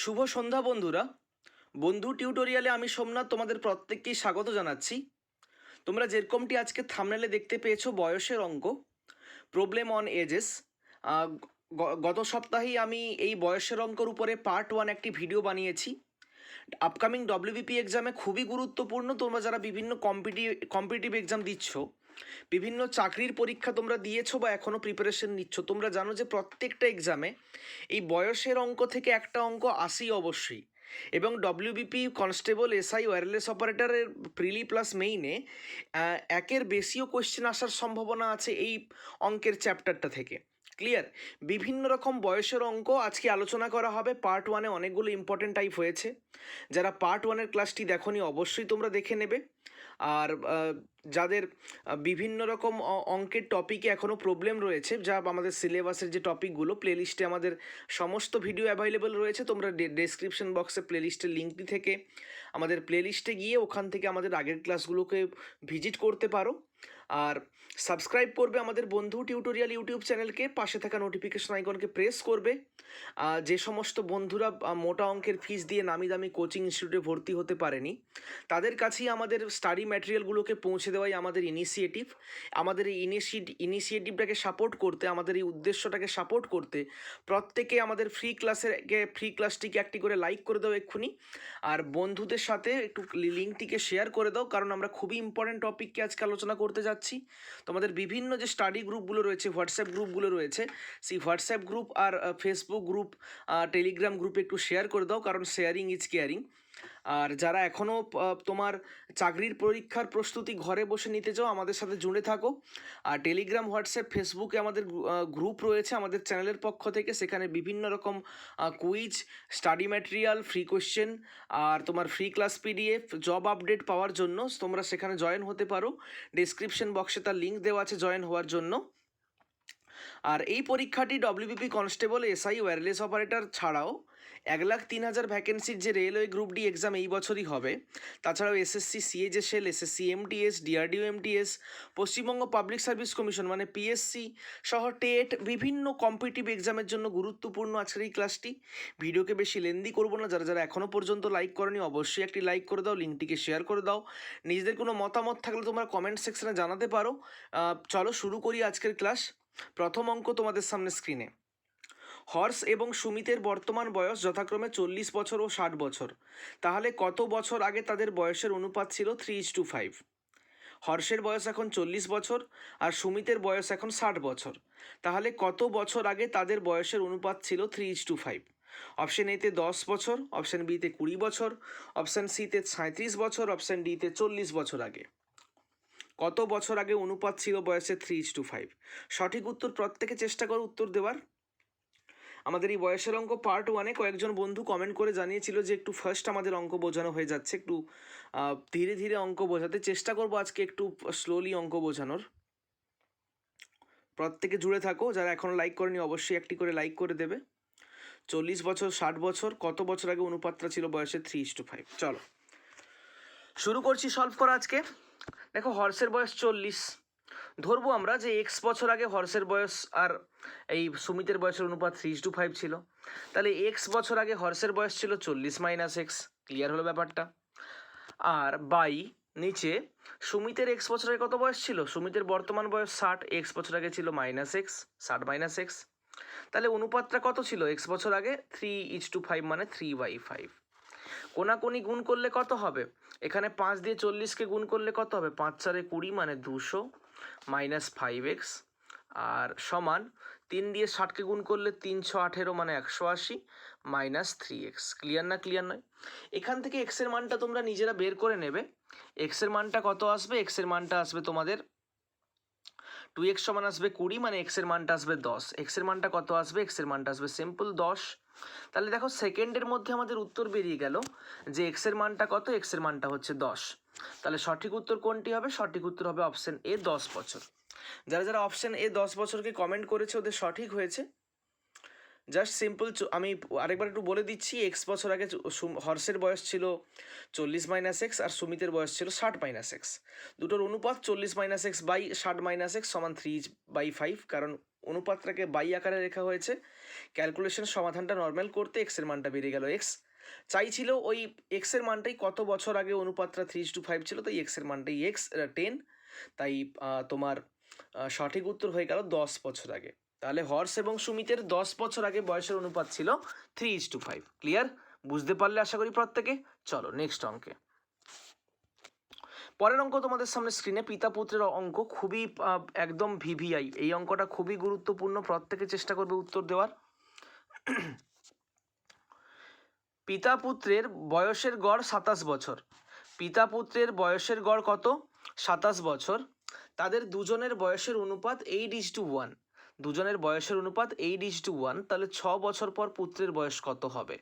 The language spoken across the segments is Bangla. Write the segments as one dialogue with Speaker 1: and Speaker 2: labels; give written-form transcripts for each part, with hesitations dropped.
Speaker 1: শুভ সন্ধ্যা বন্ধুরা। বন্ধু টিউটোরিয়ালে আমি সোমনাথ তোমাদের প্রত্যেককেই স্বাগত জানাচ্ছি। তোমরা যেরকমটি আজকে থাম্বনেলে দেখতে পেয়েছো, বয়সের অঙ্ক, প্রবলেম অন এজেস। গত সপ্তাহেই আমি এই বয়সের অঙ্কর উপরে পার্ট 1 একটি ভিডিও বানিয়েছি। আপকামিং ডব্লিউবিপি এক্সামে খুবই গুরুত্বপূর্ণ। তোমরা যারা বিভিন্ন কম্পিটিটিভ এক্সাম দিচ্ছ, বিভিন্ন চাকরির পরীক্ষা তোমরা দিয়েছো বা এখনও প্রিপারেশন নিচ্ছ, তোমরা জানো যে প্রত্যেকটা এক্সামে এই বয়সের অঙ্ক থেকে একটা অঙ্ক আসেই অবশ্যই। এবং ডব্লিউবিপি কনস্টেবল, এসআই, ওয়্যারলেস অপারেটরের প্রিলি প্লাস মেইনে একের বেশিও কোয়েশ্চেন আসার সম্ভাবনা আছে এই অঙ্কের চ্যাপ্টারটা থেকে। ক্লিয়ার? বিভিন্ন রকম বয়সের অঙ্ক আজকে আলোচনা করা হবে। পার্ট 1-এ অনেকগুলো ইম্পর্টেন্ট টাইপ হয়েছে। যারা পার্ট 1-এর ক্লাসটি দেখোনি অবশ্যই তোমরা দেখে নেবে। আর যাদের বিভিন্ন রকম অঙ্কের টপিকে এখনও প্রবলেম রয়েছে, যা আমাদের সিলেবাসের যে টপিকগুলো, প্লেলিস্টে আমাদের সমস্ত ভিডিও অ্যাভাইলেবল রয়েছে। তোমরা ডেসক্রিপশন বক্সে প্লেলিস্টের লিঙ্কটি থেকে আমাদের প্লেলিস্টে গিয়ে ওখান থেকে আমাদের আগের ক্লাসগুলোকে ভিজিট করতে পারো। আর সাবস্ক্রাইব করবে আমাদের বন্ধু টিউটোরিয়াল ইউটিউব চ্যানেলকে, পাশে থাকা নোটিফিকেশন আইকনকে প্রেস করবে। যে সমস্ত বন্ধুরা মোটা অঙ্কের ফিস দিয়ে নামি দামি কোচিং ইনস্টিটিউটে ভর্তি হতে পারেনি, তাদের কাছেই আমাদের স্টাডি ম্যাটেরিয়ালগুলোকে পৌঁছে দেওয়াই আমাদের ইনিশিয়েটিভ। আমাদের এই ইনিশিয়েটিভটাকে সাপোর্ট করতে, আমাদের এই উদ্দেশ্যটাকে সাপোর্ট করতে প্রত্যেকে আমাদের ফ্রি ক্লাসটিকে একটি করে লাইক করে দাও এক্ষুনি। আর বন্ধুদের সাথে একটু লিঙ্কটিকে শেয়ার করে দাও, কারণ আমরা খুবই ইম্পর্ট্যান্ট টপিককে আজকে আলোচনা করতে যাচ্ছি। তোমাদের বিভিন্ন যে স্টাডি গ্রুপগুলো রয়েছে, হোয়াটসঅ্যাপ গ্রুপগুলো রয়েছে, সেই হোয়াটসঅ্যাপ গ্রুপ আর ফেসবুক গ্রুপ, টেলিগ্রাম গ্রুপে একটু শেয়ার করে দাও, কারণ শেয়ারিং ইজ কেয়ারিং। আর যারা এখনও তোমার চাকরির পরীক্ষার প্রস্তুতি ঘরে বসে নিতে চাও, আমাদের সাথে জুড়ে থাকো। আর টেলিগ্রাম, হোয়াটসঅ্যাপ, ফেসবুকে আমাদের গ্রুপ রয়েছে আমাদের চ্যানেলের পক্ষ থেকে। সেখানে বিভিন্ন রকম quiz, study material, free question আর তোমার free class PDF, job update পাওয়ার জন্য তোমরা সেখানে জয়েন হতে পারো। ডেসক্রিপশন বক্সে তার লিঙ্ক দেওয়া আছে জয়েন হওয়ার জন্য। আর এই পরীক্ষাটি WBP constable, SI, wireless operator ছাড়াও 1,03,000 ভ্যাকেন্সির যে রেলওয়ে গ্রুপ ডি এক্সাম এই বছরই হবে, তাছাড়াও SSC CHSL, SSC MTS, DRDO MTS, Paschimbanga public service commission মানে পিএসসি সহ টেট, বিভিন্ন কম্পিটিটিভ এক্সামের জন্য গুরুত্বপূর্ণ আজকের এই ক্লাসটি। ভিডিওকে বেশি লেন্দি করবো না। যারা যারা এখনও পর্যন্ত লাইক করনি অবশ্যই একটি লাইক করে দাও, লিঙ্কটিকে শেয়ার করে দাও। নিজেদের কোনো মতামত থাকলে তোমরা কমেন্ট সেকশনে জানাতে পারো। চলো শুরু করি আজকের ক্লাস। প্রথম অঙ্ক তোমাদের সামনে স্ক্রিনে। হর্ষ এবং সুমিতের বর্তমান বয়স যথাক্রমে 40 বছর ও 60 বছর। তাহলে কত বছর আগে তাদের বয়সের অনুপাত ছিল 3:5? হর্ষের বয়স এখন 40 বছর আর সুমিতের বয়স এখন 60 বছর। তাহলে কত বছর আগে তাদের বয়সের অনুপাত ছিল 3:5? অপশন এতে 10 বছর, অপশন বিতে 20 বছর, অপশন সিতে 37 বছর, অপশন ডিতে 40 বছর আগে। কত বছর আগে অনুপাত ছিল বয়সের 3:5? সঠিক উত্তর প্রত্যেকে চেষ্টা করো উত্তর দেওয়ার। আমাদের এই বয়সের অঙ্ক পার্ট 1-এ কয়েকজন বন্ধু কমেন্ট করে জানিয়েছিল যে একটু ফার্স্ট আমাদের অঙ্ক বোঝানো হয়ে যাচ্ছে, একটু ধীরে ধীরে অঙ্ক বোঝাতে চেষ্টা করবো আজকে, একটু স্লোলি অঙ্ক বোঝানোর। প্রত্যেকে জুড়ে থাকো। যারা এখনও লাইক করেনি অবশ্যই একটি করে লাইক করে দেবে। 40 বছর, 60 বছর, কত বছর আগে অনুপাতটা ছিল বয়সের 3:5? চলো শুরু করছি সলভ করা আজকে। দেখো, হর্ষের বয়স 40, ধরবো আমরা যে এক্স বছর আগে হর্ষের বয়স আর এই সুমিতের বয়সের অনুপাত 3:5 ছিল। তাহলে এক্স বছর আগে হর্ষের বয়স ছিল 40 মাইনাস এক্স। ক্লিয়ার হলো ব্যাপারটা? আর বাই নিচে সুমিতের এক্স বছর আগে কত বয়স ছিল? সুমিতের বর্তমান বয়স 60, এক্স বছর আগে ছিল মাইনাস এক্স, 60 মাইনাস এক্স। তাহলে অনুপাতটা কত ছিল এক্স বছর আগে? 3:5 মানে 3/5। কোনাকুনি গুণ করলে কত হবে? এখানে 5 দিয়ে 40কে গুণ করলে কত হবে? 5 4 20 মানে 200 মাইনাস 5x, আর সমান 3 দিয়ে 60কে গুণ করলে 3 6 18 মানে 180 মাইনাস 3x। ক্লিয়ার না? ক্লিয়ার নয়? এখান থেকে এক্সের মানটা তোমরা নিজেরা বের করে নেবে। এক্সের মানটা কত আসবে? এক্সের মানটা আসবে তোমাদের 2x সমান আসবে 20 মানে এক্সের মানটা আসবে 10। এক্সের মানটা কত আসবে? এক্সের মানটা আসবে সিম্পল 10। তাহলে দেখো সেকেন্ডের মধ্যে আমাদের উত্তর বেরিয়ে গেল যে এক্সের মানটা কত? এক্সের মানটা হচ্ছে 10। তাহলে সঠিক উত্তর কোনটি হবে? সঠিক উত্তর হবে অপশন এ, 10 বছর। যারা যারা অপশন এ 10 বছরকে কমেন্ট করেছে ওদের সঠিক হয়েছে। জাস্ট সিম্পল, আমি আরেকবার একটু বলে দিচ্ছি। এক্স বছর আগে হর্ষের বয়স ছিল 40 - এক্স, আর সুমিতের বয়স ছিল 60 - এক্স। দুটোর অনুপাত 40 - এক্স বাই 60 - এক্স সমান 3/5, কারণ অনুপাতটাকে বাই আকারে লেখা হয়েছে। ক্যালকুলেশন সমাধানটা নর্মাল করতে এক্সের মানটা বেরিয়ে গেল এক্স। চাইছিল ওই এক্সের মানটাই কত বছর আগে অনুপাতটা 3:5 ছিল, তাই এক্সের মানটাই এক্স 10। তাই তোমার সঠিক উত্তর হয়ে গেল 10 বছর আগে। তাহলে হর্ষ এবং সুমিতের 10 বছর আগে বয়সের অনুপাত ছিল 3:5। ক্লিয়ার? বুঝতে পারলে আশা করি প্রত্যেকে। চলো নেক্সট অঙ্কে। পরের অঙ্ক তোমাদের সামনে স্ক্রিনে, পিতা পুত্রের অঙ্ক, খুবই একদম ভিভিআই। এই অঙ্কটা খুবই গুরুত্বপূর্ণ, প্রত্যেকে চেষ্টা করবে উত্তর দেওয়ার। পিতা পুত্রের বয়সের গড় 27 বছর। পিতা পুত্রের বয়সের গড় কত? 27 বছর। তাদের দুজনের বয়সের অনুপাত 8:1। দুজনের বয়সের অনুপাত 8:1। তাহলে 6 বছর পর পুত্রের বয়স কত হবে?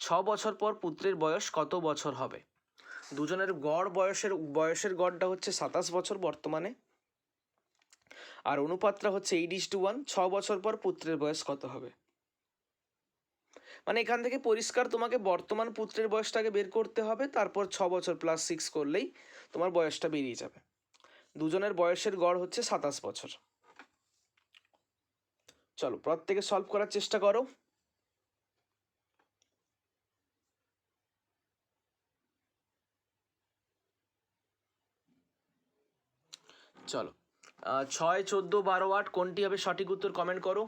Speaker 1: 6 বছর পর পুত্রের বয়স কত বছর হবে? দুজনের গড় বয়সের গড়টা হচ্ছে 27 বছর বর্তমানে, আর অনুপাতটা হচ্ছে 8:1। 6 বছর পর পুত্রের বয়স কত হবে? মানে এখান থেকে পরিষ্কার তোমাকে বর্তমান পুত্রের বয়সটাকে বের করতে হবে, তারপর 6 বছর প্লাস 6 করলেই তোমার বয়সটা বেরিয়ে যাবে। দুজনের বয়সের গড় হচ্ছে 27 বছর। চলো প্রত্যেকে সলভ করার চেষ্টা করো। চলো 6, 14, 12, 8 কোনটি হবে সঠিক উত্তর কমেন্ট করো।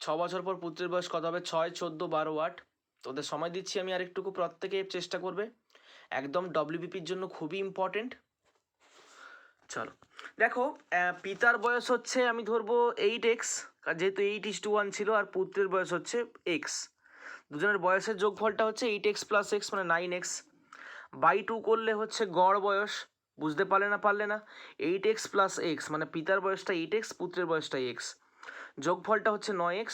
Speaker 1: 6 বছর পর পুত্রের বয়স কত হবে? 6, 14, 12, 8। তোদের সময় দিচ্ছি আমি আরেকটুকু, প্রত্যেকে চেষ্টা করবে, একদম ডব্লিউবিপির জন্য খুবই ইম্পর্টেন্ট। চলো দেখো, পিতার বয়স হচ্ছে, আমি ধরবো 8x, যেহেতু 8:1 ছিল, আর পুত্রের বয়স হচ্ছে x। দুজনের বয়সের যোগফলটা হচ্ছে 8x + x মানে 9x। বাই 2 করলে হচ্ছে গড় বয়স। বুঝতে পারলে না? 8x + x মানে পিতার বয়সটা 8x, পুত্রের বয়সটা x। যোগফলটা হচ্ছে 9x।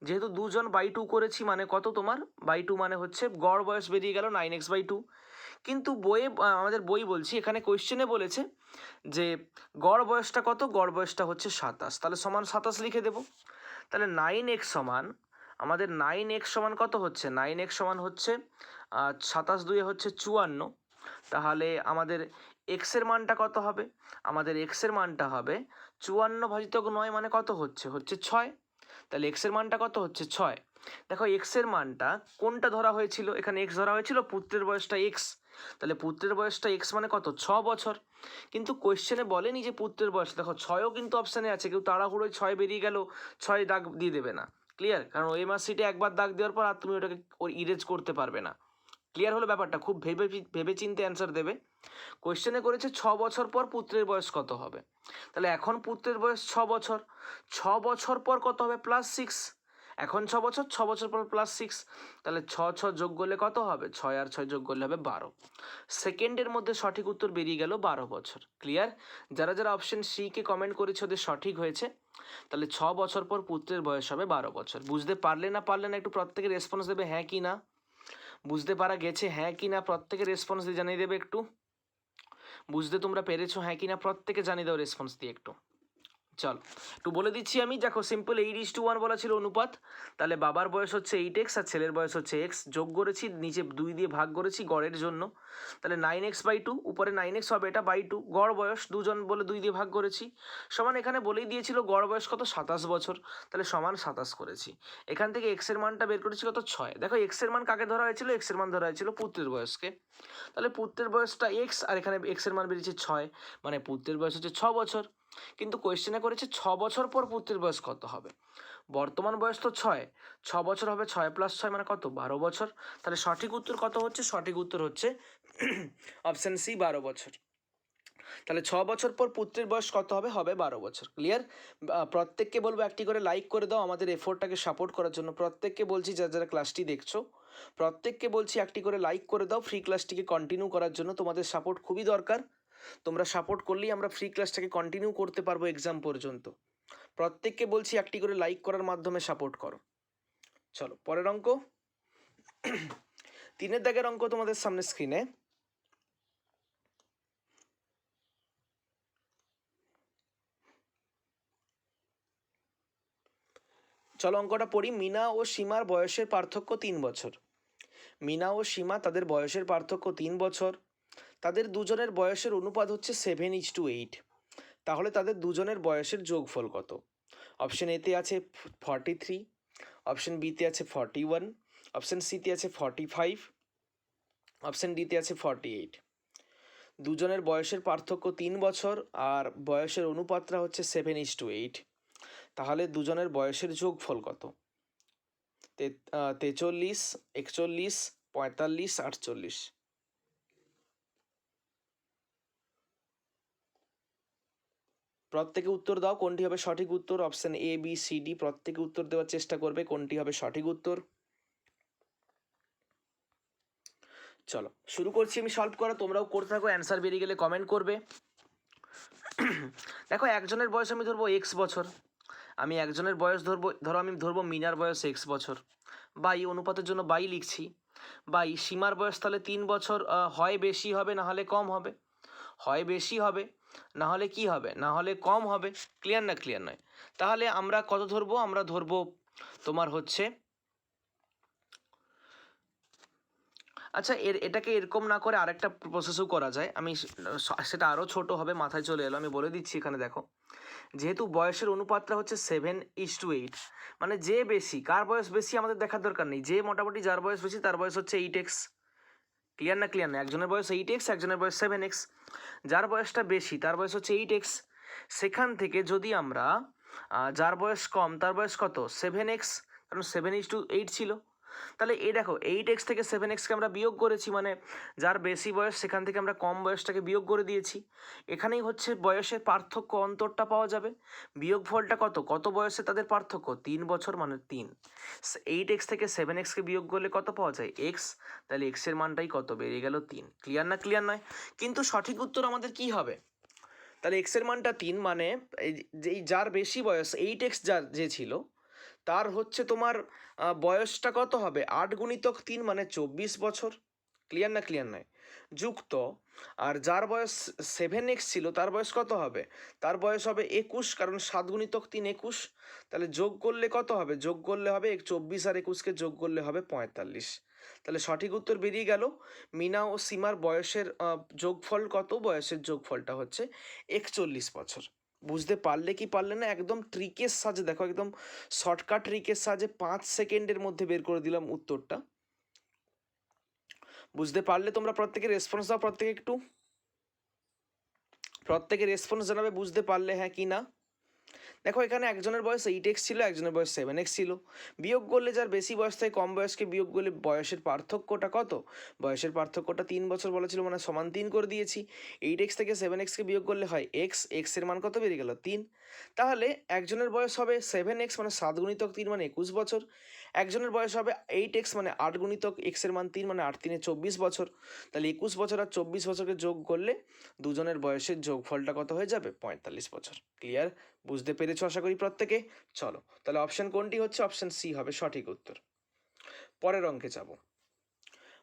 Speaker 1: যেহেতু দুজন বাই 2 করেছি মানে কত তোমার? বাই 2 মানে হচ্ছে গড় বয়স বেরিয়ে গেল 9x/2। কিন্তু বইয়ে, আমাদের বই বলছি, এখানে কোয়েশ্চেনে বলেছে যে গড় বয়সটা কত? গড় বয়সটা হচ্ছে 27, তাহলে সমান 27 লিখে দেবো। তাহলে 9x সমান, আমাদের 9x সমান কত হচ্ছে? 9x সমান হচ্ছে 27 2 হচ্ছে 54। তাহলে আমাদের এক্সের মানটা কত হবে? আমাদের এক্সের মানটা হবে 54/9 মানে কত হচ্ছে? হচ্ছে 6। তাহলে এক্সের মানটা কত হচ্ছে? 6। দেখো এক্সের মানটা কোনটা ধরা হয়েছিল? এখানে এক্স ধরা হয়েছিল, পুত্রের বয়সটা এক্স। তাহলে পুত্রের বয়সটা এক্স মানে কত? 6 বছর। কিন্তু কোয়েশ্চেনে বলেনি যে পুত্রের বয়স। দেখো 6ও কিন্তু অপশানে আছে, কেউ তাড়াহুড়োয় 6 বেরিয়ে গেল, 6 দাগ দিয়ে দেবে না। ক্লিয়ার? কারণ ওএমআর শিটে একবার দাগ দেওয়ার পর আর তুমি ওটাকে ইরেজ করতে পারবে না। ক্লিয়ার হলো ব্যাপারটা? খুব ভেবে চিন্তে অ্যান্সার দেবে। কোয়েশ্চেনে করেছে 6 বছর পর পুত্রের বয়স কত হবে। তাহলে এখন পুত্রের বয়স 6 বছর। 6 বছর পর কত হবে? +6। এখন 6 বছর, 6 বছর পর +6। তাহলে 6 যোগ করলে কত হবে? 6 আর 6 যোগ করলে হবে 12। সেকেন্ডের মধ্যে সঠিক উত্তর বেরিয়ে গেল 12 বছর। ক্লিয়ার? যারা যারা অপশন সি কে কমেন্ট করেছে ওদের সঠিক হয়েছে। তাহলে 6 বছর পর পুত্রের বয়স হবে 12 বছর। বুঝতে পারলে না একটু প্রত্যেকে রেসপন্স দেবে হ্যাঁ কি না। বুঝতে পারা গেছে হ্যাঁ কি না? প্রত্যেকে রেসপন্স দিয়ে জানিয়ে দেবে একটু। বুঝতে তোমরা পেরেছো হ্যাঁ কি না? প্রত্যেকে জানিয়ে দাও রেসপন্স দিয়ে একটু। চলো একটু বলে দিচ্ছি আমি। দেখো সিম্পল 8:1 বলা ছিল অনুপাত। তাহলে বাবার বয়স হচ্ছে 8x আর ছেলের বয়স হচ্ছে x। যোগ করেছি, নিচে 2 দিয়ে ভাগ করেছি গড়ের জন্য। তাহলে 9x/2, উপরে 9x হবে, এটা বাই 2। গড় বয়স দুজন বলে 2 দিয়ে ভাগ করেছি। সমান, এখানে বলেই দিয়েছিল গড় বয়স কত? 27 বছর। তাহলে সমান 27 করেছি। এখান থেকে x এর মানটা বের করেছি কত? 6। দেখো x এর মান কাকে ধরা হয়েছিল? x এর মান ধরা হয়েছিল পুত্রের বয়সকে। তাহলে পুত্রের বয়সটা x, আর এখানে x এর মান বেরিয়েছে 6, মানে পুত্রের বয়স হচ্ছে 6 বছর। কিন্তু কোয়েশ্চেনে করেছে 6 বছর পর পুত্রের বয়স কত হবে। বর্তমান বয়স তো 6, 6 বছর হবে 6 + 6 মানে কত? 12 বছর। তাহলে সঠিক উত্তর কত হচ্ছে? সঠিক উত্তর হচ্ছে অপশান সি, 12 বছর। তাহলে 6 বছর পর পুত্রের বয়স কত হবে? হবে 12 বছর। ক্লিয়ার? প্রত্যেককে বলবো একটি করে লাইক করে দাও আমাদের এফোর্টটাকে সাপোর্ট করার জন্য। প্রত্যেককে বলছি যারা যারা ক্লাসটি দেখছো, প্রত্যেককে বলছি একটি করে লাইক করে দাও ফ্রি ক্লাসটিকে কন্টিনিউ করার জন্য। তোমাদের সাপোর্ট খুবই দরকার। তোমরা সাপোর্ট করলেই আমরা ফ্রি ক্লাসটাকে কন্টিনিউ করতে পারবো এক্সাম পর্যন্ত। প্রত্যেককে বলছি একটি করে লাইক করার মাধ্যমে সাপোর্ট করো। চলো পরের অঙ্ক। 3 দাগের অঙ্ক তোমাদের সামনে স্ক্রিনে। চলো অঙ্কটা পড়ি। মিনা ও সীমার বয়সের পার্থক্য 3 বছর। মিনা ও সীমা তাদের বয়সের পার্থক্য 3 বছর। তাদের দুজনের বয়সের অনুপাত হচ্ছে 7:8। তাহলে তাদের দুজনের বয়সের যোগফল কত? অপশন এতে আছে 43, অপশন বিতে আছে 41, অপশন সিতে আছে 45, অপশন ডিতে আছে 48। দুজনের বয়সের পার্থক্য 3 বছর আর বয়সের অনুপাতটা হচ্ছে 7:8। তাহলে দুজনের বয়সের যোগফল কত? 43, 41, 45, 48। প্রত্যেকে উত্তর দাও, কোনটি হবে সঠিক উত্তর। Option A, B, C, D প্রত্যেকে উত্তর দেওয়ার চেষ্টা করবে, কোনটি হবে সঠিক উত্তর। চলো শুরু করছি আমি সলভ করা, তোমরাও করতে থাকো, অ্যান্সার বেরিয়ে গেলে কমেন্ট করবে। দেখো একজনের বয়স আমি ধরবো এক্স বছর, আমি একজনের বয়স ধরবো মিনার বয়স এক্স বছর, বাই অনুপাতের জন্য বাই লিখছি, বাই সীমার বয়স তাহলে 3 বছর, হয় বেশি হবে না হলে কম হবে, হয় বেশি হবে না হলে কি হবে, না হলে কম হবে। ক্লিয়ার না? ক্লিয়ার নয়। তাহলে আমরা কত ধরবো? আমরা ধরবো তোমার হচ্ছে, আচ্ছা এটাকে এরকম না করে আরেকটা প্রসেসও করা যায়, আমি সেটা আরও ছোট হবে, মাথায় চলে এলো, আমি বলে দিচ্ছি। এখানে দেখো, যেহেতু বয়সের অনুপাতটা হচ্ছে 7:8, মানে যে বেশি, কার বয়স বেশি আমাদের দেখার দরকার নেই, যে মোটামুটি যার বয়স বেশি তার বয়স হচ্ছে 8x। ক্লিয়ার না? ক্লিয়ার না? একজনের বয়স 8x, একজনের বয়স 7x, যার বয়সটা বেশি তার বয়স হচ্ছে 8x। সেখান থেকে যদি আমরা যার বয়স কম তার বয়স কত? 7x, কারণ 7:8 ছিল। তাহলে এই দেখো 8x থেকে 7xকে আমরা বিয়োগ করেছি, মানে যার বেশি বয়স সেখান থেকে আমরা কম বয়সটাকে বিয়োগ করে দিয়েছি। এখানেই হচ্ছে বয়সের পার্থক্য, অন্তরটা পাওয়া যাবে। বিয়োগফলটা কত? কত বয়সে তাদের পার্থক্য? 3 বছর, মানে 3। 8x থেকে 7xকে বিয়োগ করলে কত পাওয়া যায়? x। তাহলে x এর মানটাই কত? বেরিয়ে গেল 3। ক্লিয়ার না? ক্লিয়ার নয়? কিন্তু সঠিক উত্তর আমাদের কি হবে? তাহলে x এর মানটা 3, মানে এই যার বেশি বয়স 8x যে ছিল তার হচ্ছে তোমার বয়সটা কত হবে? 8 × 3 মানে 24 বছর। ক্লিয়ার না? ক্লিয়ার নয়? যুক্ত, আর যার বয়স 7x ছিল তার বয়স কত হবে? তার বয়স হবে 21, কারণ 7 × 3 21। তাহলে যোগ করলে কত হবে? যোগ করলে হবে 24 আর 21কে যোগ করলে হবে 45। তাহলে সঠিক উত্তর বেরিয়ে গেল। মিনা ও সীমার বয়সের যোগফল কত? বয়সের যোগফলটা হচ্ছে 41 বছর। বুঝতে পারলে কি পারলে না? একদম ট্রিকের সাহায্যে দেখো, একদম শর্টকাট ট্রিকের সাহায্যে 5 সেকেন্ডের মধ্যে বের করে দিলাম উত্তরটা। বুঝতে পারলে তোমরা প্রত্যেকে রেসপন্স দাও, প্রত্যেকে রেসপন্স জানাবে বুঝতে পারলে হ্যাঁ কি না। দেখো এখানে একজনের বয়স 8x ছিল, একজনের বয়স 7x ছিল। বিয়োগ করলে যার বেশি বয়স থেকে কম বয়সকে বিয়োগ করলে বয়সের পার্থক্যটা কত? বয়সের পার্থক্যটা 3 বছর বলা ছিল, মানে সমান 3 করে দিয়েছি। 8x থেকে 7xকে বিয়োগ করলে হয় x, x এর মান কত বেরিয়ে গেল? 3। তাহলে একজনের বয়স হবে 7x, মানে 7 × 3 মানে 21 বছর। একজনের বয়স হবে 8x, মানে 8 × x এর মান 3, মানে 8×3 24 বছর। তাহলে 21 বছর আর 24 বছরকে যোগ করলে দুজনের বয়সের যোগফলটা কত হয়ে যাবে? 45 বছর। ক্লিয়ার? বুঝতে পেরেছো আশা করি প্রত্যেকে। চলো তাহলে অপশন কোনটি হচ্ছে? অপশন সি হবে সঠিক উত্তর। পরের অঙ্কে যাব।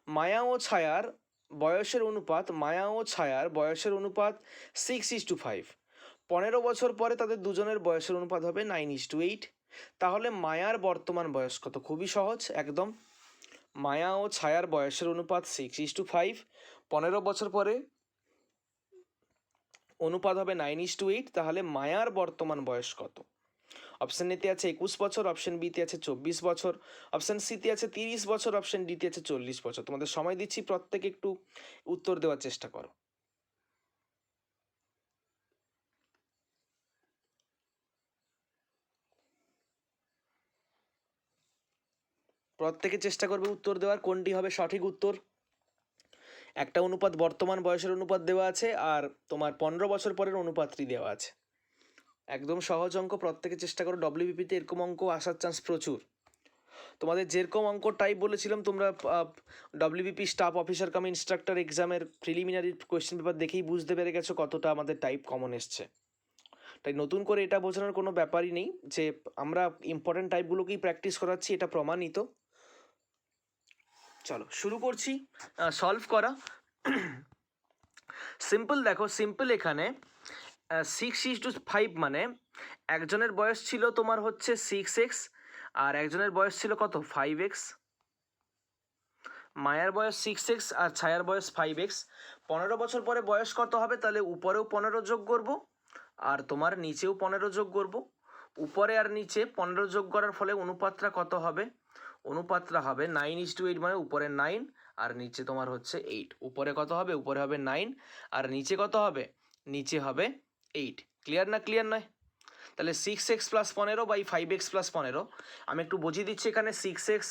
Speaker 1: মায়া ও ছায়ার বয়সের অনুপাত, মায়া ও ছায়ার বয়সের অনুপাত 6:5। 15 বছর পরে তাদের দুজনের বয়সের অনুপাত হবে 9:8। তাহলে মায়ার বর্তমান বয়স কত? খুবই সহজ একদম। মায়া ও ছায়ার বয়সের অনুপাত 6:5, 15 বছর পরে অনুপাত হবে 9:8। তাহলে মায়ার বর্তমান বয়স কত? অপশন এতে আছে 21 বছর, অপশন বিতে আছে 24 বছর, অপশন সিতে আছে 30 বছর, অপশন ডিতে আছে 40 বছর। তোমাদের সময় দিচ্ছি, প্রত্যেকে একটু উত্তর দেওয়ার চেষ্টা করো। প্রত্যেকে চেষ্টা করবে উত্তর দেওয়ার, কোনটি হবে সঠিক উত্তর। একটা অনুপাত বর্তমান বয়সের অনুপাত দেওয়া আছে, আর তোমার 15 বছর পরের অনুপাতটি দেওয়া আছে। একদম সহজ অঙ্ক, প্রত্যেকে চেষ্টা করো। ডব্লিউবিপিতে এরকম অঙ্ক আসার চান্স প্রচুর। তোমাদের যেরকম অঙ্ক টাইপ বলেছিলাম, তোমরা ডব্লিউবিপি স্টাফ অফিসার কাম ইনস্ট্রাক্টর এক্সামের প্রিলিমিনারি কোয়েশ্চেন পেপার দেখেই বুঝতে পেরে গেছো কতটা আমাদের টাইপ কমন এসছে। তাই নতুন করে এটা বোঝানোর কোনো ব্যাপারই নেই যে আমরা ইম্পর্টেন্ট টাইপগুলোকেই প্র্যাকটিস করাচ্ছি, এটা প্রমাণিত। চলো শুরু করছি সলভ করা। সিম্পল দেখো, সিম্পল এখানে 6:5 মানে একজনের বয়স ছিল তোমার হচ্ছে 6x, আর একজনের বয়স ছিল কত 5x, মায়ার বয়স 6x আর ছায়ার বয়স 5x। 15 বছর পরে বয়স কত হবে? তাহলে উপরেও 15 যোগ করব আর তোমার নিচেও 15 যোগ করব। উপরে আর নিচে 15 যোগ করার ফলে অনুপাতটা কত হবে? অনুপাতটা হবে 9:8, মানে উপরে 9 আর নিচে তোমার হচ্ছে 8। উপরে কত হবে? উপরে হবে 9 আর নিচে কত হবে? নিচে হবে 8। ক্লিয়ার না? ক্লিয়ার নয়? তাহলে 6x plus 15 by 5x plus 15। আমি একটু বুঝিয়ে দিচ্ছি, এখানে 6x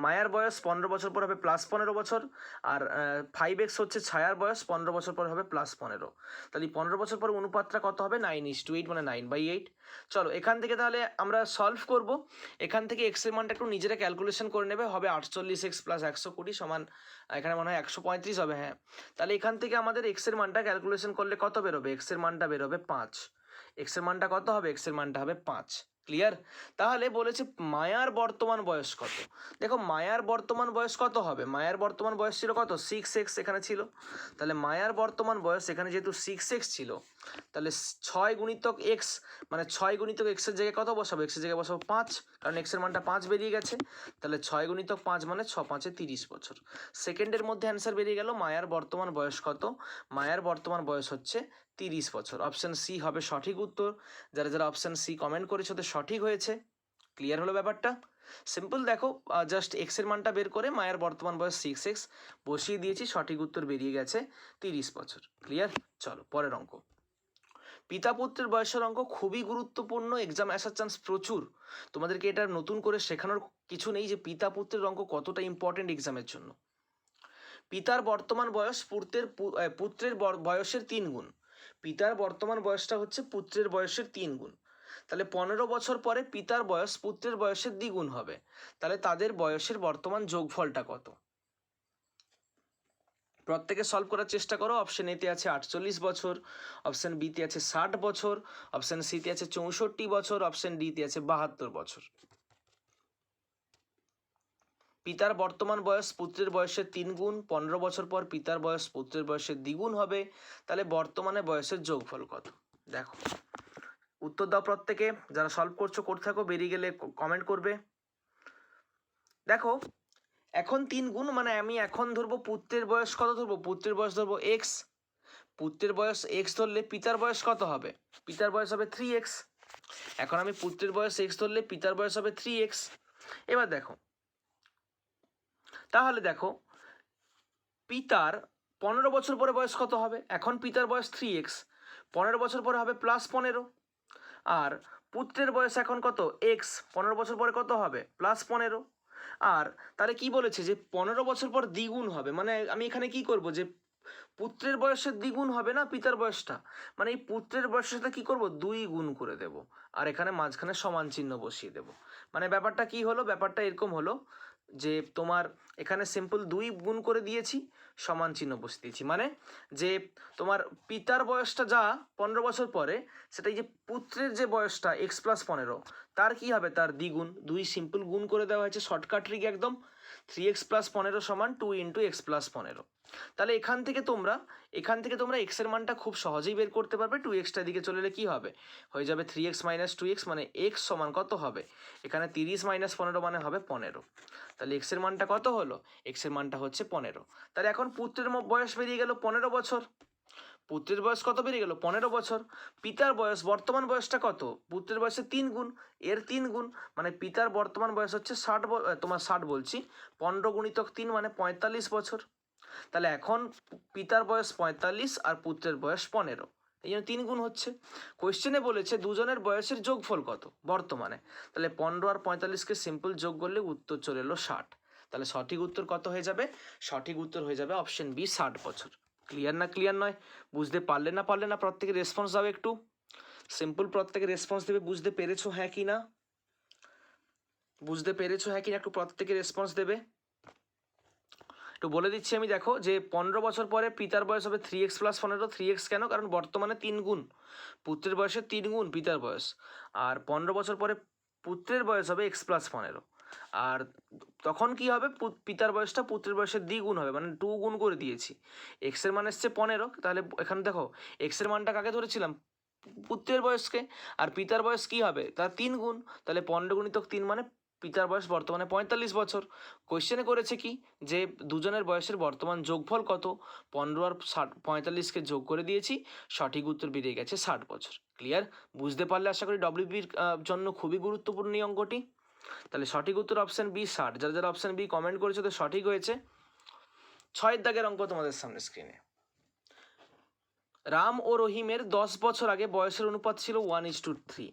Speaker 1: মায়ার বয়স 15 বছর পর হবে প্লাস 15 বছর, আর 5x হচ্ছে ছায়ার বয়স 15 বছর পর হবে প্লাস 15। তাহলে 15 বছর পর অনুপাতটা কত হবে? 9:8, মানে 9/8। চলো এখান থেকে তাহলে আমরা সলভ করব। এখান থেকে x এর মানটা একটু নিজেরা ক্যালকুলেশন করে নেবে। হবে 48x প্লাস 120 সমান, এখানে মনে হয় 135 হবে, হ্যাঁ। তাহলে এখান থেকে আমাদের x এর মানটা ক্যালকুলেশন করলে কত বেরোবে? x এর মানটা বেরোবে 5। x এর মানটা কত হবে? x এর মানটা হবে 5। ক্লিয়ার? তাহলে বলেছে মায়ার বর্তমান বয়স কত। দেখো মায়ার বর্তমান বয়স কত হবে? মায়ার বর্তমান বয়স ছিল কত? 6x এখানে ছিল। তাহলে মায়ার বর্তমান বয়স এখানে যেহেতু 6x ছিল, তাহলে 6 গুণিতক x, মানে 6 গুণিতক x এর জায়গায় কত বসাবো? x এর জায়গায় বসাবো 5, কারণ x এর মানটা 5 বেরিয়ে গেছে। তাহলে 6 গুণিতক 5 মানে 6×5 = 30 বছর। সেকেন্ডের মধ্যে অ্যান্সার বেরিয়ে গেল। মায়ার বর্তমান বয়স কত? মায়ার বর্তমান বয়স হচ্ছে 30 বছর। অপশান সি হবে সঠিক উত্তর। যারা যারা অপশান সি কমেন্ট করেছে ওদের সঠিক হয়েছে। ক্লিয়ার হলো ব্যাপারটা? সিম্পল, দেখো জাস্ট এক্স এর মানটা বের করে মায়ের বর্তমান বয়স 6x বসিয়ে দিয়েছি, সঠিক উত্তর বেরিয়ে গেছে 30 বছর। ক্লিয়ার? চলো পরের অঙ্ক। পিতা পুত্রের বয়সের অঙ্ক খুবই গুরুত্বপূর্ণ, এক্সাম আসার চান্স প্রচুর। তোমাদেরকে এটা নতুন করে শেখানোর কিছু নেই যে পিতা পুত্রের অঙ্ক কতটা ইম্পর্টেন্ট এক্সামের জন্য। পিতার বর্তমান বয়স পুত্রের বয়সের 3 গুণ। পিতার বর্তমান বয়সটা হচ্ছে পুত্রের বয়সের 3 গুণ। তাহলে 15 বছর পরে পিতার বয়স পুত্রের বয়সের দ্বিগুণ হবে। তাহলে তাদের বয়সের বর্তমান যোগফলটা কত? প্রত্যেকে সলভ করার চেষ্টা করো। অপশন এতে আছে 48 বছর, অপশন বিতে আছে 60 বছর, অপশন সিতে আছে 64 বছর, অপশন ডিতে আছে 72 বছর। পিতার বর্তমান বয়স পুত্রের বয়সের 3 গুণ, 15 বছর পর পিতার বয়স পুত্রের বয়সের দ্বিগুণ হবে। তাহলে বর্তমানে বয়সের যোগফল কত? দেখো উত্তর দাও প্রত্যেকে। যারা সলভ করছো করতে থাকো, বেরিয়ে গেলে কমেন্ট করবে। দেখো এখন 3 গুণ, মানে আমি এখন ধরবো পুত্রের বয়স কত ধরবো? পুত্রের বয়স ধরবো এক্স। পুত্রের বয়স এক্স ধরলে পিতার বয়স কত হবে? পিতার বয়স হবে 3x। এখন আমি পুত্রের বয়স এক্স ধরলে পিতার বয়স হবে 3x। এবার দেখো, তাহলে দেখো পিতার 15 বছর পরে বয়স কত হবে? এখন পিতার বয়স 3x, 15 বছর পরে হবে +15। আর পুত্রের বয়স এখন কত? এক্স, 15 বছর পরে কত হবে? +15। আর তাহলে কি বলেছে যে 15 বছর পর দ্বিগুণ হবে, মানে আমি এখানে কি করব যে পুত্রের বয়সের দ্বিগুণ হবে না পিতার বয়সটা, মানে এই পুত্রের বয়সের সাথে কি করব? 2 গুণ করে দেব আর এখানে মাঝখানে সমান চিহ্ন বসিয়ে দেব। মানে ব্যাপারটা কি হলো? ব্যাপারটা এরকম হলো যে তোমার এখানে সিম্পল 2 গুণ করে দিয়েছি, সমান চিহ্ন বসিয়ে দিয়েছি। মানে যে তোমার পিতার বয়সটা যা 15 বছর পরে, সেটা এই যে পুত্রের যে বয়সটা x+15, তার কি হবে? তার দ্বিগুণ। 2 সিম্পল গুণ করে দেওয়া হয়েছে, শর্টকাট ট্রিক একদম। 3x+15 সমান 2 × x+15। তাহলে এখান থেকে তোমরা x এর মানটা খুব সহজেই বের করতে পারবে। 2xটা দিকে চলে এলে কি হবে? হয়ে যাবে 3x - 2x, মানে x সমান কত হবে? এখানে 30 - 15 মানে হবে 15। তাহলে x এর মানটা কত হলো? x এর মানটা হচ্ছে 15। তাহলে এখন পুত্রের বয়স বেরিয়ে গেল 15 বছর। পুত্রের বয়স কত বেরিয়ে গেল? 15 বছর। পিতার বয়স বর্তমান বয়সটা কত? পুত্রের বয়সের 3 গুণ, এর 3 গুণ, মানে পিতার বর্তমান বয়স হচ্ছে 60 বলছি, 15 × 3 মানে 45 বছর। তাহলে এখন পিতার বয়স 45 আর পুত্রের বয়স 15, এই জন্য 3 গুণ হচ্ছে। কোয়েশ্চেনে বলেছে দুজনের বয়সের যোগফল কত বর্তমানে। তাহলে 15 আর 45কে সিম্পল যোগ করলে উত্তর চলে এলো 60। তাহলে সঠিক উত্তর কত হয়ে যাবে? সঠিক উত্তর হয়ে যাবে অপশন বি, 60 বছর। ক্লিয়ার না? ক্লিয়ার নয়? বুঝতে পারলে না প্রত্যেকে রেসপন্স দাও একটু। সিম্পল প্রত্যেকে রেসপন্স দেবে। বুঝতে পেরেছো হ্যাঁ কি না? বুঝতে পেরেছো হ্যাঁ কি না? একটু প্রত্যেকে রেসপন্স দেবে। একটু বলে দিচ্ছি আমি। দেখো যে 15 বছর পরে পিতার বয়স হবে 3x+15। 3x কেন? কারণ বর্তমানে 3 গুণ, পুত্রের বয়সের 3 গুণ পিতার বয়স। আর 15 বছর পরে পুত্রের বয়স হবে x+15। আর তখন কি হবে? পিতার বয়সটা পুত্রের বয়সের দ্বিগুণ হবে, মানে 2 গুণ করে দিয়েছি। x এর মান এসছে 15, তাহলে এখানে দেখো x এর মানটা কাকে ধরেছিলাম? পুত্রের বয়সকে। আর পিতার বয়স কি হবে? তার 3 গুণ, তাহলে 15 × 3 মানে পিতার বয়স বর্তমানে 45 বছর। কোয়েশ্চেনে করেছে কি যে দুজনের বয়সের বর্তমান যোগফল কত, 15 আর 45কে যোগ করে দিয়েছি, সঠিক উত্তর বেরিয়ে গেছে 60 বছর। ক্লিয়ার? বুঝতে পারলে আশা করি ডব্লিউবির জন্য খুবই গুরুত্বপূর্ণ এই অঙ্কটি। তাহলে সঠিক উত্তর অপশন বি 60। যারা যারা অপশন বি কমেন্ট করেছে তো সঠিক হয়েছে। 6 দাগের অঙ্ক তোমাদের সামনে স্ক্রিনে। রাম ও রহিমের 10 বছর আগে বয়সের অনুপাত ছিল 1:3।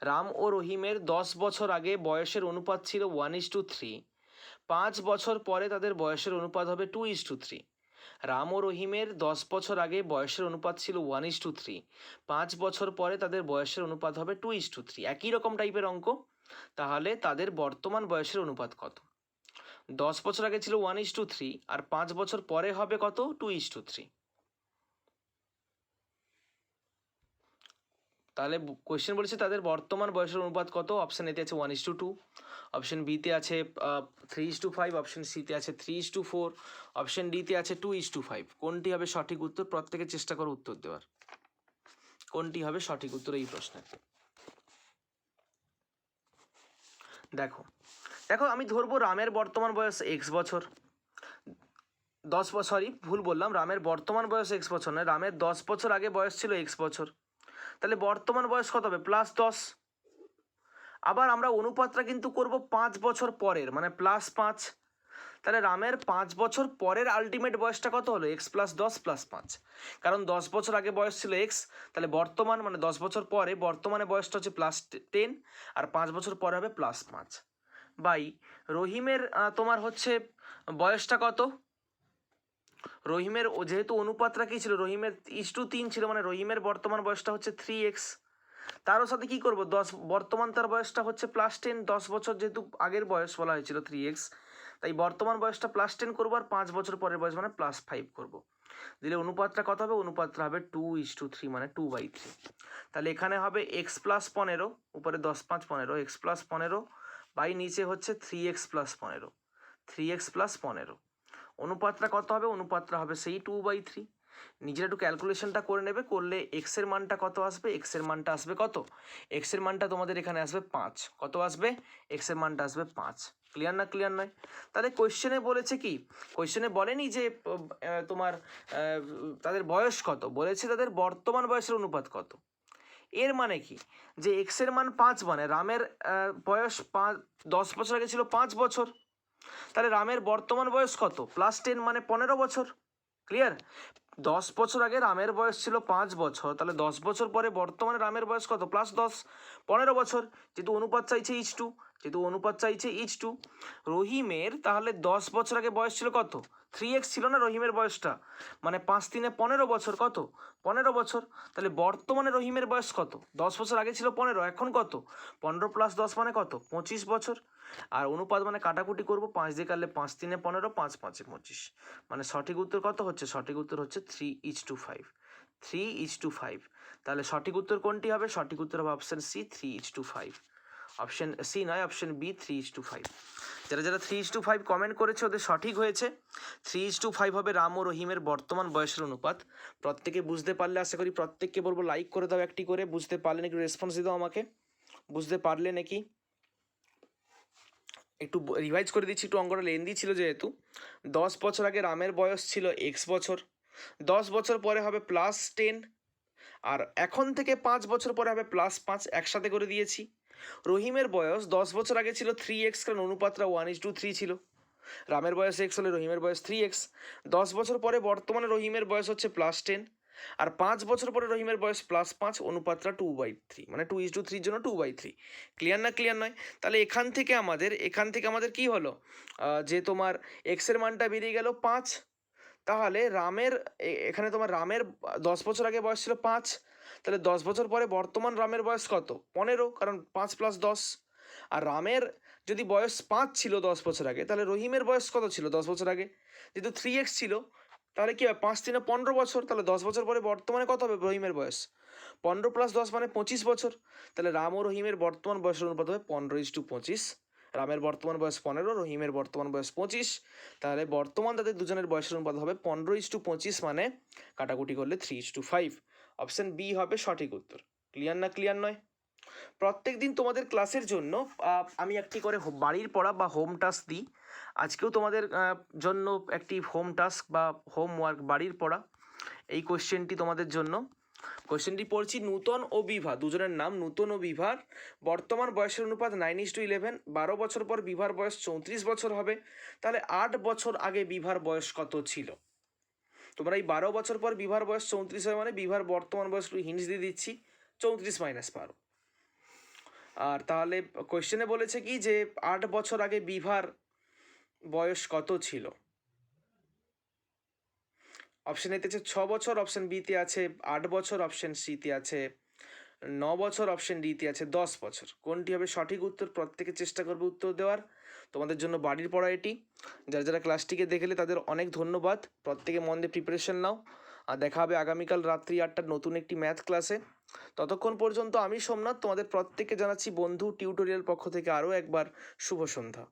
Speaker 1: রাম ও রহিমের 10 বছর আগে বয়সের অনুপাত ছিল 1:3। 5 বছর পরে তাদের বয়সের অনুপাত হবে 2:3। রাম ও রহিমের 10 বছর আগে বয়সের অনুপাত ছিল 1:3। 5 বছর পরে তাদের বয়সের অনুপাত হবে 2:3। একই রকম টাইপের অঙ্ক। তাহলে তাদের বর্তমান বয়সের অনুপাত কত? 10 বছর আগে ছিল 1:3 আর 5 বছর পরে হবে কত? 2:3। তাহলে কোয়েশ্চেন বলেছে তাদের বর্তমান বয়সের অনুপাত কত? অপশন এতে আছে 1:2, অপশন বিতে আছে 3:5, অপশন সিতে আছে 3:4, অপশন ডিতে আছে 2:5। কোনটি হবে সঠিক উত্তর? প্রত্যেকে চেষ্টা করো উত্তর দেওয়ার। কোনটি হবে সঠিক উত্তর এই প্রশ্নের? দেখো দেখো আমি ধরবো রামের বর্তমান বয়স x বছর। 10 বছর, সরি ভুল বললাম, রামের বর্তমান বয়স x বছর নয়, রামের 10 বছর আগে বয়স ছিল x বছর। তাহলে বর্তমান বয়স কত হবে? +10। আবার আমরা অনুপাতটা কিন্তু করব 5 বছর পরের, মানে +5। তাহলে রামের 5 বছর পরের আলটিমেট বয়সটা কত হলো? x+10 +5। কারণ 10 বছর আগে বয়স ছিল x, তাহলে বর্তমান মানে 10 বছর পরে বর্তমানে বয়সটা হচ্ছে +10 আর 5 বছর পরে হবে +5 বাই রহিমের তোমার হচ্ছে বয়সটা কত? রহিমের যেহেতু অনুপাতটা কী ছিল, রহিমের 3 ছিল, মানে রহিমের বর্তমান বয়সটা হচ্ছে 3x। তারও সাথে কি করব? 10 বর্তমান তার বয়সটা হচ্ছে +10, 10 বছর যেহেতু আগের বয়স বলা হয়েছিল 3x, তাই বর্তমান বয়সটা +10 করবো আর 5 বছর পরের বয়স মানে +5 করব। দিলে অনুপাতটা কত হবে? অনুপাতটা হবে 2:3, মানে 2/3। তাহলে এখানে হবে x+15, উপরে 10 5 15, x+15 বাই নিচে হচ্ছে 3x+15, 3x+15। অনুপাতটা কত হবে? অনুপাতটা হবে সেই 2/3। নিজেরা একটু ক্যালকুলেশনটা করে নেবে, করলে এক্স এর মানটা কত আসবে? এক্স এর মানটা আসবে কত? এক্স এর মানটা তোমাদের এখানে আসবে 5। কত আসবে? এক্স এর মানটা আসবে 5। ক্লিয়ার না ক্লিয়ার নয়? তাহলে কোয়েশ্চেনে বলেছে কি? কোয়েশ্চেনে বলেনি যে তোমার তাদের বয়স কত, বলেছে তাদের বর্তমান বয়সের অনুপাত কত। এর মানে কি? যে এক্স এর মান 5, মানে রামের বয়স 10 বছর আগে ছিল 5 বছর। তাহলে রামের বর্তমান বয়স কত? +10, মানে 15 বছর। ক্লিয়ার? 10 বছর আগে রামের বয়স ছিল 5 বছর, তাহলে 10 বছর পরে বর্তমানে রামের বয়স কত? +10, 15 বছর। যেহেতু অনুপাত চাইছে ইচ টু, যেহেতু অনুপাত চাইছে ইচ টু, রহিমের তাহলে 10 বছর আগে বয়স ছিল কত? 3x ছিল না রহিমের বয়সটা, মানে 5 3 15 বছর। কত? 15 বছর। তাহলে বর্তমানে রহিমের বয়স কত? 10 বছর আগে ছিল 15, এখন কত? 15 + 10 মানে কত? 25 বছর। আর অনুপাত মানে কাটাকুটি করবো, 5 দিয়ে কাটলে 5 3 15, 5 5 25, মানে সঠিক উত্তর কত হচ্ছে? সঠিক উত্তর হচ্ছে 3:5, 3:5। তাহলে সঠিক উত্তর কোনটি হবে? সঠিক উত্তর হবে অপশন সি 3:5। অপশন সি নয়, অপশন বি 3:5। যারা যারা 3:5 কমেন্ট করেছে ওদের সঠিক হয়েছে। 3:5 হবে রাম ও রহিমের বর্তমান বয়সের অনুপাত। প্রত্যেকে বুঝতে পারলে আশা করি প্রত্যেককে বলবো লাইক করে দাও একটি করে। বুঝতে পারলে নাকি রেসপন্স দিয়ে দাও আমাকে, বুঝতে পারলে নাকি। একটু রিভাইজ করে দিচ্ছি, একটু অঙ্কটা লেন্দি ছিল যেহেতু। 10 বছর আগে রামের বয়স ছিল x বছর, 10 বছর পরে হবে +10, আর এখন থেকে 5 বছর পরে হবে +5, একসাথে করে দিয়েছি। রহিমের বয়স 10 বছর আগে ছিল 3x, কারণ অনুপাতটা 1:3 ছিল। রামের বয়স x হলে রহিমের বয়স 3x। 10 বছর পরে বর্তমানে রহিমের বয়স হচ্ছে +10, আর 5 বছর পরে রহিমের বয়স +5, অনুপাতটা 2/3, মানে 2:3 জন্য 2/3। ক্লিয়ার না ক্লিয়ার নয়? তাহলে এখান থেকে আমাদের কি হলো? যে তোমার এক্স এর মানটা বেরিয়ে গেল 5। তাহলে রামের এখানে তোমার রামের 10 বছর আগে বয়স ছিল 5, তাহলে 10 বছর পরে বর্তমান রামের বয়স কত? 15, কারণ 5 + 10। আর রামের যদি বয়স 5 ছিল 10 বছর আগে, তাহলে রহিমের বয়স কত ছিল 10 বছর আগে? যেহেতু 3x ছিল, তাহলে কি হয়? 5 3 15 বছর। তাহলে 10 বছর পরে বর্তমানে কত হবে রহিমের বয়স? 15 + 10 মানে 25 বছর। তাহলে রাম ও রহিমের বর্তমান বয়সের অনুপাত হবে 15:25। রামের বর্তমান বয়স 15, রহিমের বর্তমান বয়স 25। তাহলে বর্তমান তাদের দুজনের বয়সের অনুপাত হবে 15:25, মানে কাটাকুটি করলে 3:5। অপশন বি হবে সঠিক উত্তর। ক্লিয়ার না ক্লিয়ার নয়? প্রত্যেক দিন তোমাদের ক্লাসের জন্য আমি একটি করে বাড়ির পড়া বা হোম টাস্ক দিই। আজকেও তোমাদের জন্য একটি হোম টাস্ক বা হোমওয়ার্ক বাড়ির পড়া। এই কোশ্চেনটি তোমাদের জন্য। কোশ্চেনটি পড়ছি, নূতন ও বিভা দুজনের নাম নূতন ও বিভার বর্তমান বয়সের অনুপাত 9:11। 12 বছর পর বিভার বয়স 34 বছর হবে, তাহলে 8 বছর আগে বিভার বয়স কত ছিল? তোমরা এই 12 বছর পর বিভার বয়স 34 হয় মানে বিভার বর্তমান বয়স হিন্টস দিয়ে দিচ্ছি, 34 মাইনাস 12। আর তাহলে কোয়েশ্চেনে বলেছে কি যে 8 বছর আগে বিভার বয়স কত ছিল? অপশন এতে আছে 6 বছর, অপশন বিতে আছে 8 বছর, অপশন সিতে আছে 9 বছর, অপশন ডিতে আছে 10 বছর। কোনটি হবে সঠিক উত্তর? প্রত্যেকে চেষ্টা করবে উত্তর দেওয়ার। তোমাদের জন্য বাড়ির পড়া এটি। যারা যারা ক্লাসটিকে দেখলে তাদের অনেক ধন্যবাদ। প্রত্যেকে মন দিয়ে প্রিপারেশন নাও। আর দেখা হবে আগামীকাল রাত্রি 8টার নতুন একটি ম্যাথ ক্লাসে। ততক্ষণ পর্যন্ত আমি সোমনাথ তোমাদের প্রত্যেককে জানাচ্ছি বন্ধু টিউটোরিয়াল পক্ষ থেকে আরও একবার শুভ সন্ধ্যা।